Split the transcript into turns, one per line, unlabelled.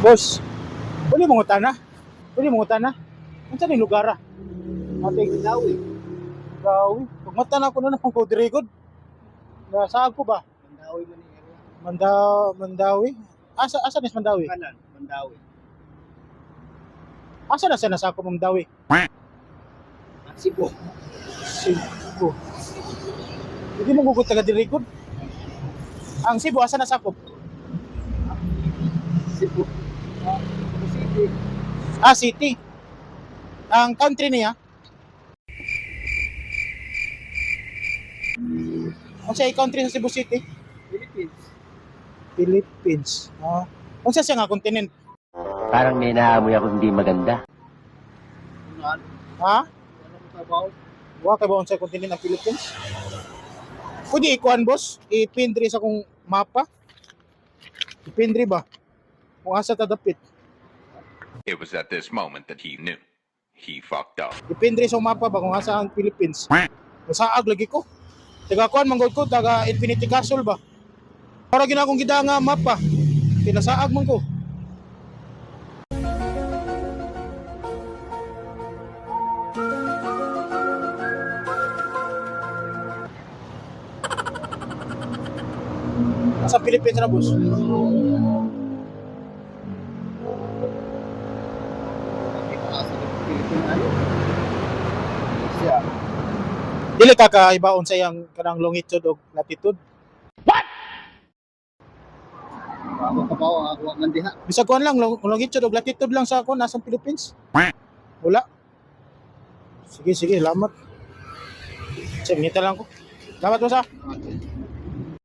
Boss, pwede mong utana? Pwede mong utana? Ano sa yung lugar ah? Ate,
Mandawi.
gawi. Pagmata na ako na ng ko dirigod. Saan ko ba?
Mandawi man yung area.
Mandawi? Asa nis Mandawi?
Kanan, Mandawi.
Asa na sa nasa ako Mandawi?
Cebu.
Cebu. Hindi mo gugut taga dirigod. Ang Cebu, asa na sakop?
Cebu. City.
City. Ang country niya? Ano siya country sa Cebu City?
Philippines.
Philippines. Ano siya nga continent?
Parang may naamoy ako hindi maganda.
Ano?
Ha?
Ano mo trabaho?
Wa kay ba unsa continent ang Philippines? Pwede ikuan boss, ipindri sa kung mapa. Ipindri ba? Kung asa ta dapit.
It was at this moment that he knew. He fucked up.
Ipindri sa mapa ba kung asa ang Philippines. Masaag lagi ko. Taga kuan manggod ko, taga Infinity Castle ba. Para gina akong gida nga mapa. Pinasaag man ko. Sa Philippines na boss.
Dito nga sa Philippines tayo. Siya.
Dili ka kaibaon sa iyang kanang longitude o latitude.
Ako kabaw ang ako man diha.
Bisag kuan lang longitude o latitude lang sa ako nasa Philippines. Wala. Sige, salamat. Sige, ngita lang ko. Salamat mo sa.
Okay.